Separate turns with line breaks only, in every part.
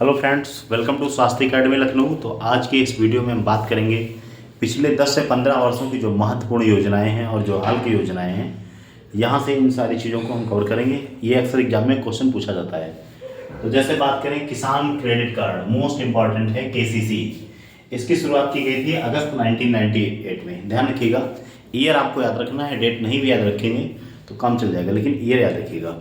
Hello friends, welcome to स्वास्थ्य academy Lucknow. तो आज की इस वीडियो में हम बात करेंगे पिछले 10 से 15 वर्षों की जो महत्वपूर्ण योजनाएं हैं और जो हाल की योजनाएं हैं, यहाँ से इन सारी चीज़ों को हम कवर करेंगे। ये अक्सर एग्जाम में क्वेश्चन पूछा जाता है। तो जैसे बात करें किसान क्रेडिट कार्ड, मोस्ट इंपॉर्टेंट है केसीसी। इसकी शुरुआत की गई थी अगस्त 1998 में। ध्यान रखिएगा, ईयर आपको याद रखना है, डेट नहीं भी याद रखेंगे तो काम चल जाएगा, लेकिन ईयर याद रखिएगा।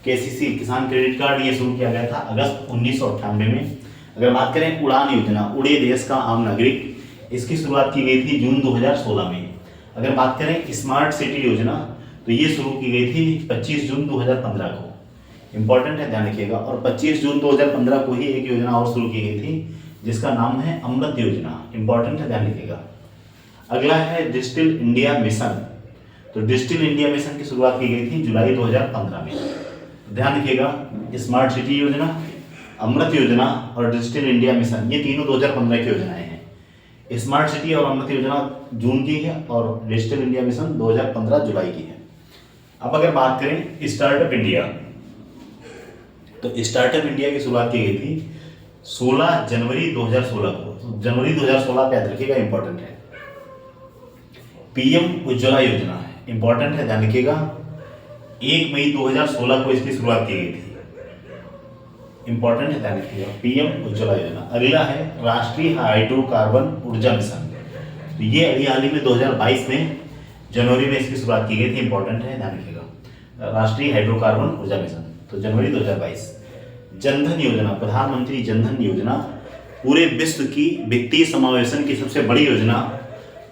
केसीसी किसान क्रेडिट कार्ड ये शुरू किया गया था अगस्त 1998 में। अगर बात करें उड़ान योजना, उड़े देश का आम नागरिक, इसकी शुरुआत की गई थी जून 2016 में। अगर बात करें स्मार्ट सिटी योजना, तो ये शुरू की गई थी 25 जून 2015 को। इंपॉर्टेंट है, ध्यान रखिएगा। और 25 जून 2015 को ही एक योजना और शुरू की गई थी जिसका नाम है अमृत योजना। इंपॉर्टेंट है, ध्यान रखिएगा। अगला है डिजिटल इंडिया मिशन। तो डिजिटल इंडिया मिशन की शुरुआत की गई थी जुलाई 2015 में। ध्यान रखिएगा, स्मार्ट सिटी योजना, अमृत योजना और डिजिटल इंडिया मिशन, ये तीनों 2015 की योजनाएं हैं। स्मार्ट सिटी और अमृत योजना जून की है और डिजिटल इंडिया मिशन 2015 जुलाई की है। अब अगर बात करें स्टार्टअप इंडिया, तो स्टार्टअप इंडिया की शुरुआत की गई थी 16 जनवरी 2016 को। तो जनवरी 2016 पे याद रखिएगा, इंपॉर्टेंट है। पीएम उज्ज्वला योजना है, इंपॉर्टेंट है, ध्यान रखिएगा। 1 मई 2016 को इसकी शुरुआत की गई थी। इंपॉर्टेंट है, ध्यान रखिएगा, पीएम उज्ज्वला योजना। अगला है राष्ट्रीय हाइड्रोकार्बन ऊर्जा मिशन। तो ये अभी हाल ही में 2022 में जनवरी में इसकी शुरुआत की गई थी। इंपॉर्टेंट है, ध्यान रखिएगा, राष्ट्रीय हाइड्रोकार्बन ऊर्जा मिशन, तो जनवरी 2022। जनधन योजना, प्रधानमंत्री जनधन योजना पूरे विश्व की वित्तीय समावेशन की सबसे बड़ी योजना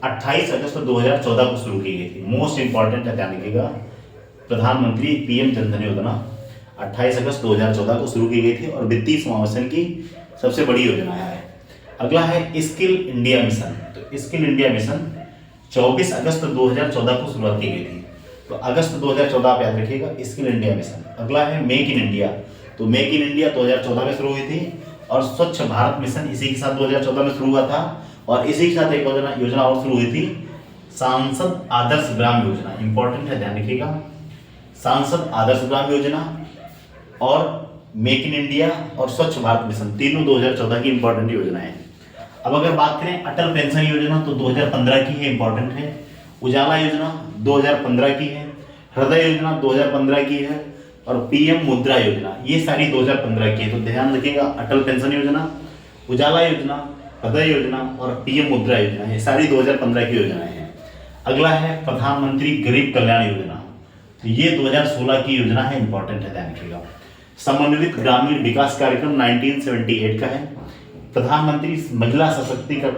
28 अगस्त 2014 को शुरू की गई थी। मोस्ट इंपॉर्टेंट है, ध्यान रखिएगा, प्रधानमंत्री पीएम जनधन योजना 28 अगस्त 2014 को शुरू की गई थी और वित्तीय समावेशन की सबसे बड़ी योजना है। अगला है स्किल इंडिया मिशन। तो स्किल इंडिया मिशन 24 अगस्त 2014 को शुरुआत की गई थी। तो अगस्त 2014 आप याद रखिएगा, स्किल इंडिया मिशन। अगला है मेक इन इंडिया। तो मेक इन इंडिया 2014 में शुरू हुई थी और स्वच्छ भारत मिशन इसी के साथ 2014 में शुरू हुआ था। और इसी के साथ एक योजना और शुरू हुई थी, सांसद आदर्श ग्राम योजना। इंपॉर्टेंट है, ध्यान रखिएगा, सांसद आदर्श ग्राम योजना और मेक इन इंडिया और स्वच्छ भारत मिशन, तीनों 2014 की इंपॉर्टेंट योजनाएं हैं। अब अगर बात करें अटल पेंशन योजना, तो 2015 की है, इंपॉर्टेंट है। उजाला योजना 2015 की है। हृदय योजना 2015 की है और पीएम मुद्रा योजना ये सारी 2015 की है। तो ध्यान रखिएगा, अटल पेंशन योजना, उजाला योजना, हृदय योजना और पीएम मुद्रा योजना ये सारी 2015 की योजनाएं हैं। अगला है प्रधानमंत्री गरीब कल्याण योजना। तो ये 2016 की योजना है, इंपॉर्टेंट है, ध्यान रखिएगा। समन्वित ग्रामीण विकास कार्यक्रम 1978 का है। प्रधानमंत्री महिला सशक्तिकरण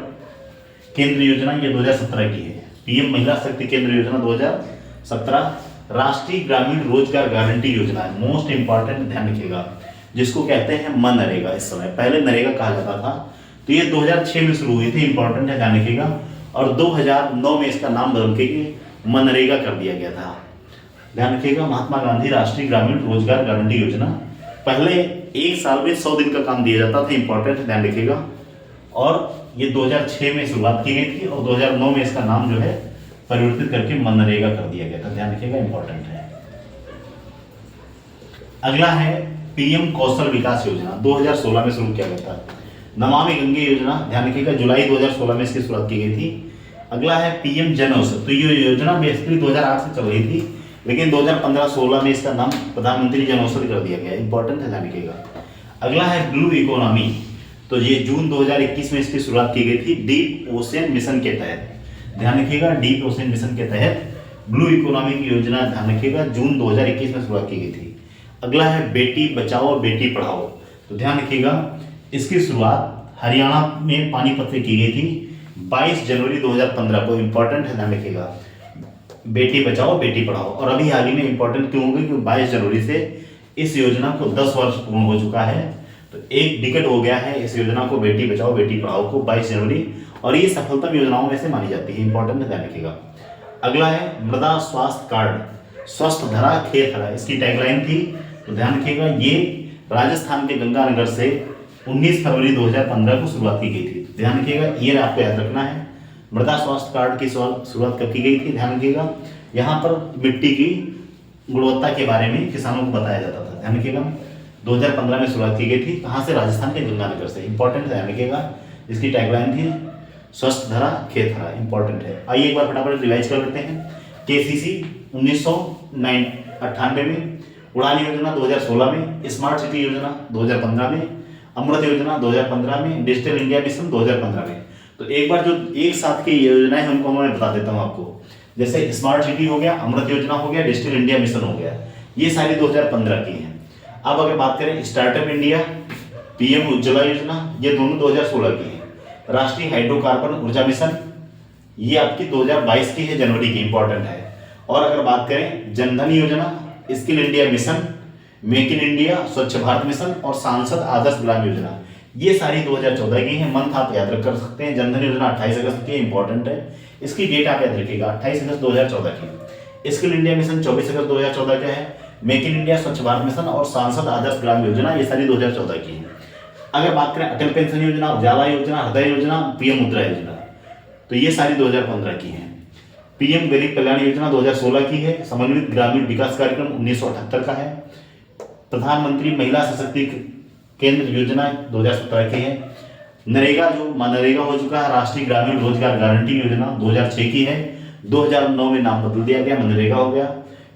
केंद्र योजना ये 2017 की है। पीएम महिला शक्ति केंद्र योजना 2017। राष्ट्रीय ग्रामीण रोजगार गारंटी योजना है, मोस्ट इंपॉर्टेंट, ध्यान रखिएगा, जिसको कहते हैं मनरेगा। इस समय पहले नरेगा कहा जाता था। तो ये 2006 में शुरू हुई थी, इंपॉर्टेंट है, ध्यान रखिएगा। और 2009 में इसका नाम बदल के मनरेगा कर दिया गया था। ध्यान रखिएगा, महात्मा गांधी राष्ट्रीय ग्रामीण रोजगार गारंटी योजना। पहले एक साल में 100 दिन का काम दिया जाता था, इंपॉर्टेंट है, ध्यान रखिएगा। और ये 2006 में शुरुआत की गई थी और 2009 में इसका नाम जो है परिवर्तित करके मनरेगा कर दिया गया था। ध्यान रखिएगा, इंपॉर्टेंट है। अगला है पीएम कौशल विकास योजना, 2016 में शुरू किया गया था। नमामि गंगे योजना, ध्यान रखिएगा, जुलाई 2016 में इसकी शुरुआत की गई थी। अगला है पीएम जन औषधि। तो ये योजना बेसिकली 2008 से चल रही थी, लेकिन 2015-16 में इसका नाम प्रधानमंत्री जन औषधि कर दिया गया, इंपॉर्टेंट है, ध्यान रखिएगा। अगला है ब्लू इकोनॉमी। तो ये जून 2021 में इसकी शुरुआत की गई थी डीप ओशन मिशन के तहत। ध्यान रखिएगा, डीप ओशन मिशन के तहत ब्लू इकोनॉमी की योजना, ध्यान रखिएगा, जून 2021 में शुरुआत की गई थी। अगला है बेटी बचाओ बेटी पढ़ाओ। तो ध्यान रखिएगा, इसकी शुरुआत हरियाणा में पानीपत से की गई थी 22 जनवरी 2015 को। इंपॉर्टेंट है, ध्यान रखिएगा, बेटी बचाओ बेटी पढ़ाओ। और अभी हाल ही में इंपॉर्टेंट क्यों होगी, क्योंकि 22 जनवरी से इस योजना को 10 वर्ष पूर्ण हो चुका है। तो एक डिकेड हो गया है इस योजना को, बेटी बचाओ बेटी पढ़ाओ को, 22 जनवरी, और ये सफलतम योजनाओं में से मानी जाती है, इंपॉर्टेंट है, ध्यान रखिएगा। अगला है मृदा स्वास्थ्य कार्ड, स्वस्थ धरा खेत हरा, इसकी टैगलाइन थी। तो ध्यान रखिएगा, ये राजस्थान के गंगानगर से 19 फरवरी 2015 को शुरुआत की गई थी। ध्यान रखिएगा, ये आपको याद रखना है। मृदा स्वास्थ्य कार्ड की शुरुआत कब की गई थी, ध्यान रखिएगा। यहाँ पर मिट्टी की गुणवत्ता के बारे में किसानों को बताया जाता था, ध्यान रखिएगा। 2015 में शुरुआत की गई थी। कहाँ से? राजस्थान के गंगानगर से। इंपॉर्टेंट ध्यान रखिएगा। इसकी टैगलाइन थी स्वस्थ धरा खेत हरा। इंपॉर्टेंट है। आइए एक बार फटाफट रिवाइज कर लेते हैं। केसीसी 1998 में, उड़ान योजना 2016 में, स्मार्ट सिटी योजना 2015 में, अमृत योजना 2015 में, डिजिटल इंडिया मिशन 2015 में। तो एक बार जो एक साथ की योजनाएं हमको मैं बता देता हूँ आपको। जैसे स्मार्ट सिटी हो गया, अमृत योजना हो गया, डिजिटल इंडिया मिशन हो गया, ये सारी 2015 की हैं। अब अगर बात करें स्टार्टअप इंडिया, पीएम उज्ज्वला योजना, ये दोनों 2016 की हैं। राष्ट्रीय हाइड्रोकार्बन ऊर्जा मिशन, ये आपकी 2022 की है, जनवरी की। इंपॉर्टेंट है। और अगर बात करें जनधन योजना, skill India mission, make in India, स्वच्छ भारत मिशन और सांसद आदर्श ग्राम योजना, ये सारी 2014 की हैं। मंथ आप याद रख कर सकते हैं। जनधन योजना 28 अगस्त की, इंपॉर्टेंट है। इसकी डेट आप याद रखिएगा, 28 अगस्त 2014 की। स्किल इंडिया मिशन 24 अगस्त 2014 का है। मेक इन इंडिया, स्वच्छ भारत मिशन और सांसद आदर्श ग्राम योजना, ये सारी 2014 की है। अगर बात करें अटल पेंशन योजना, उजाला योजना, हृदय योजना, पीएम मुद्रा योजना, तो ये सारी 2015 की हैं। पीएम गरीब कल्याण योजना 2016 की है। समन्वित ग्रामीण विकास कार्यक्रम 1978 का है। प्रधानमंत्री महिला सशक्तिकरण केंद्र योजना 2017 की है। नरेगा जो मनरेगा हो चुका है, राष्ट्रीय ग्रामीण रोजगार गारंटी योजना 2006 की है। 2009 में नाम बदल दिया गया, मनरेगा हो गया।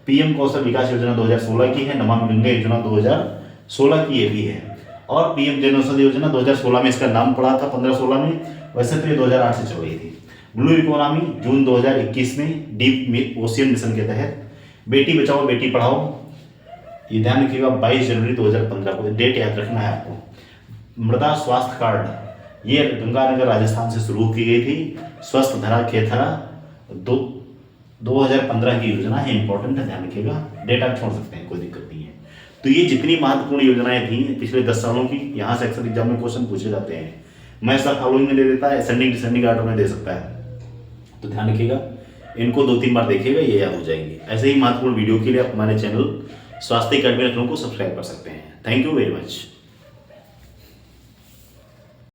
पीएम कौशल विकास योजना 2016 की है। नमामि गंगे योजना 2016 की ये भी है। और पीएम जन औषधि योजना 2016 में इसका नाम पड़ा था, 15-16 में। वैसे तो ये 2008 से चल रही थी। ब्लू इकोनॉमी जून 2021 में डीप ओशियन मिशन के तहत। बेटी बचाओ बेटी पढ़ाओ, ये ध्यान रखिएगा, 22 जनवरी 2015 को, डेट याद रखना है आपको। मृदा स्वास्थ्य कार्ड, ये गंगानगर राजस्थान से शुरू की गई थी। स्वस्थ धरा खेत हरा 2015 की योजना है। इंपॉर्टेंट है, ध्यान रखिएगा। डेट आप छोड़ सकते हैं, कोई दिक्कत नहीं है। तो ये जितनी महत्वपूर्ण योजनाएं थी पिछले 10 सालों की, यहाँ से अक्सर एग्जाम में क्वेश्चन पूछे जाते हैं। मैं सर फॉलोइंग में दे देता है, असेंडिंग डिसेंडिंग ऑर्डर में दे सकता है। तो ध्यान रखिएगा, इनको 2-3 बार देखिएगा, ये याद हो जाएंगे। ऐसे ही महत्वपूर्ण वीडियो के लिए आप हमारे चैनल स्वास्थ्य अकेडमी को सब्सक्राइब कर सकते हैं। Thank you very much.